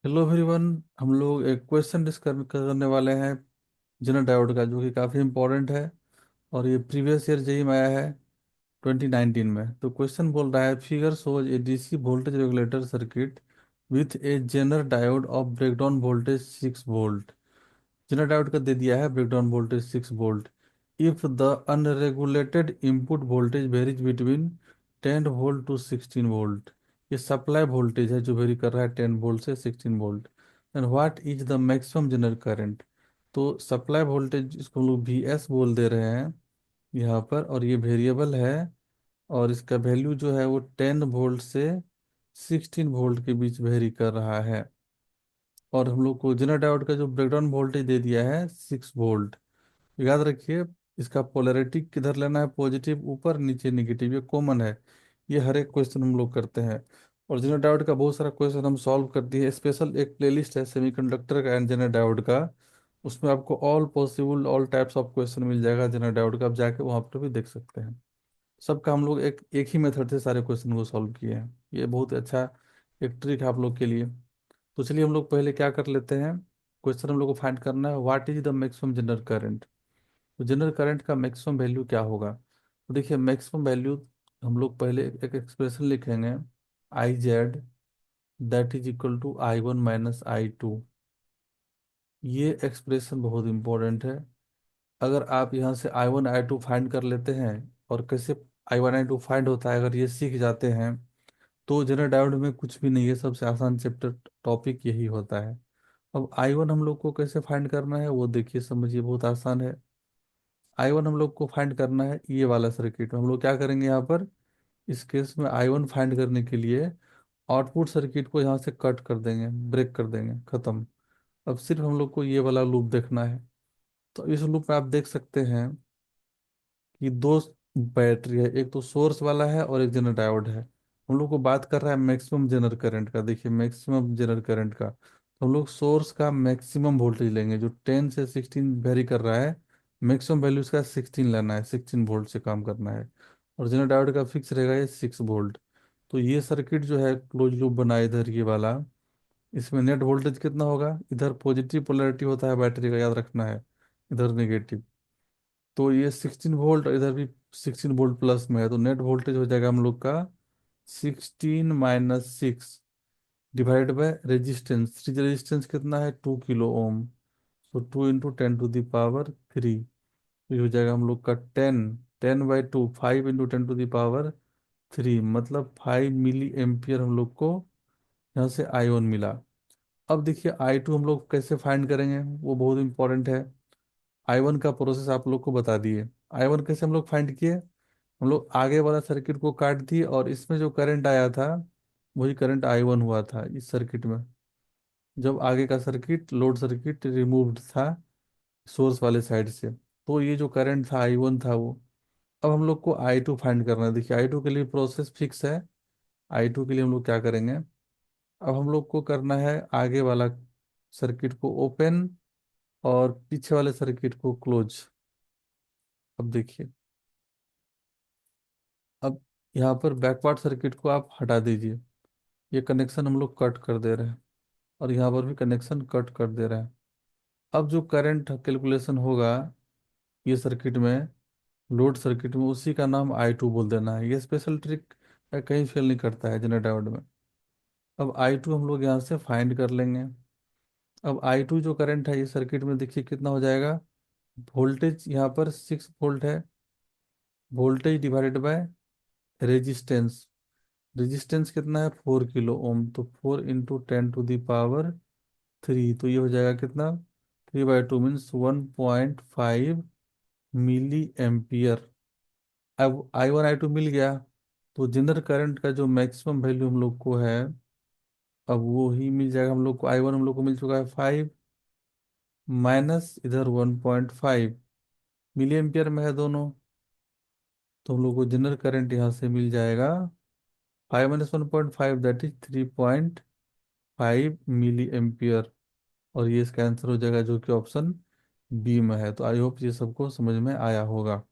Hello everyone. हम लोग एक क्वेश्चन डिस्कस करने वाले हैं जनरल डायोड का, जो कि काफ़ी इंपॉर्टेंट है। और ये प्रीवियस ईयर जेई में आया है 2019 में। तो क्वेश्चन बोल रहा है, figure shows a DC voltage regulator circuit with a general diode of breakdown voltage 6 volt. General diode का दे दिया है breakdown voltage 6 volt. If the unregulated input voltage varies between 10 volt to 16 volt. ये supply voltage है जो very कर रहा है 10 वोल्ट से 16 volt. And what is the maximum general current. तो सप्लाई वोल्टेज इसको हम लोग वी एस बोल दे रहे हैं यहाँ पर, और ये वेरिएबल है। और इसका वैल्यू जो है वो 10 वोल्ट से 16 वोल्ट के बीच वेरी कर रहा है। और हम लोग को जनरल डायोड का जो ब्रेकडाउन वोल्टेज दे दिया है 6 वोल्ट। याद रखिए, इसका पोलैरिटी किधर लेना है, पॉजिटिव ऊपर, नीचे नेगेटिव, ये कॉमन है। ये हर एक क्वेश्चन हम लोग करते हैं। और जनरल डायोड का बहुत सारा क्वेश्चन हम सॉल्व कर दिए। स्पेशल एक प्लेलिस्ट है सेमीकंडक्टर का एंड जनरल डायोड का। उसमें आपको all possible all types of question मिल जाएगा जनरल डायोड का, आप जाके वहाँ पर भी देख सकते हैं। सबका हम लोग एक ही मेथड से सारे क्वेश्चन को सॉल्व किए हैं। ये बहुत अच्छा एक ट्रिक है आप लोग के लिए। तो चलिए हम लोग पहले क्या कर लेते हैं। क्वेश्चन हम लोग को फाइंड करना है, what is the maximum general current. तो जनरल करंट का मैक्सिमम वैल्यू क्या होगा। तो देखिए, मैक्सिमम वैल्यू हम लोग पहले एक एक्सप्रेशन लिखेंगे, I Z that is equal to I1 - I2। ये एक्सप्रेशन बहुत इंपॉर्टेंट है। अगर आप यहाँ से I1 I2 फाइंड कर लेते हैं, और कैसे I1 I2 फाइंड होता है अगर ये सीख जाते हैं, तो जनरल डायोड में कुछ भी नहीं है। सबसे आसान चैप्टर टॉपिक यही होता है। अब I1 हम लोग को कैसे फाइंड करना है वो देखिए, समझिए, बहुत आसान है। I1 हम लोग को फाइंड करना है ये वाला सर्किट। हम लोग क्या करेंगे यहाँ पर, इस केस में I1 फाइंड करने के लिए आउटपुट सर्किट को यहाँ से कट कर देंगे, ब्रेक कर देंगे, खत्म। अब सिर्फ हम लोग को ये वाला लूप देखना है। तो इस लूप में आप देख सकते हैं कि दो बैटरी है, एक तो सोर्स वाला है और एक जनरल डायोड है। हम लोग को बात कर रहा है मैक्सिमम जनरल करंट का। देखिए, मैक्सिमम जनरल करंट का तो हम लोग सोर्स का मैक्सिमम वोल्टेज लेंगे जो 10 से 16 वेरी कर रहा है। मैक्सिमम वैल्यू इसका 16 लेना है, 16 वोल्ट से काम करना है। और जनरल डायोड का फिक्स रहेगा ये 6 वोल्ट। तो ये सर्किट जो है क्लोज लूप बना है इधर ये वाला। इसमें नेट वोल्टेज कितना होगा, इधर पॉजिटिव पोलैरिटी होता है बैटरी का, याद रखना है, इधर नेगेटिव। तो ये 16 वोल्ट और इधर भी 16 वोल्ट प्लस में है, तो नेट वोल्टेज हो जाएगा हम लोग का 16 - 6 डिवाइड बाय रेजिस्टेंस। रेजिस्टेंस कितना है, 2 किलो ओम। तो 2 × 10⁻³ ये हो जाएगा हम लोग का 10 10/2, 5 × 10⁻³ मतलब 5 मिली एम्पियर हम लोग को यहाँ से I1 मिला। अब देखिए I2 हम लोग कैसे फाइंड करेंगे, वो बहुत इंपॉर्टेंट है। I1 का प्रोसेस आप लोग को बता दिए। I1 कैसे हम लोग फाइंड किए, हम लोग आगे वाला सर्किट को काट दिए और इसमें जो करंट आया था वही करंट I1 हुआ था इस सर्किट में, जब आगे का सर्किट लोड सर्किट रिमूव्ड था सोर्स वाले साइड से। तो ये जो करंट था I1 था वो। अब हम लोग को I2 फाइंड करना है। देखिए, I2 के लिए प्रोसेस फिक्स है। I2 के लिए हम लोग क्या करेंगे, अब हम लोग को करना है आगे वाला सर्किट को ओपन और पीछे वाले सर्किट को क्लोज। अब देखिए, अब यहाँ पर बैकवर्ड सर्किट को आप हटा दीजिए। ये कनेक्शन हम लोग कट कर दे रहे हैं, और यहाँ पर भी कनेक्शन कट कर दे रहे हैं। अब जो करंट कैलकुलेशन होगा ये सर्किट में, लोड सर्किट में, उसी का नाम I2 बोल देना है। ये स्पेशल ट्रिक कहीं फेल नहीं करता है जनरल डायोड में। अब I2 हम लोग यहाँ से फाइंड कर लेंगे। अब I2 जो करंट है ये सर्किट में, देखिए कितना हो जाएगा। वोल्टेज यहाँ पर 6 वोल्ट है, voltage divided by resistance. Resistance कितना है, 4 किलो ओम। तो 4 × 10⁻³ तो ये हो जाएगा कितना, 3/2 मीन्स 1.5 मिली एम्पियर। अब I1 I2 मिल गया। तो जनरल करंट का जो मैक्सिमम वैल्यू हम लोग को है, अब वो ही मिल जाएगा हम लोग को। I1 हम लोग को मिल चुका है 5 माइनस इधर 1.5 मिली एम्पियर में है दोनों। तो हम लोग को जनरल करंट यहाँ से मिल जाएगा 5 - 1.5 दैट इज 3.5 मिली एम्पियर। और ये इसका आंसर हो जाएगा जो कि ऑप्शन बी में है। तो आई होप ये सबको समझ में आया होगा।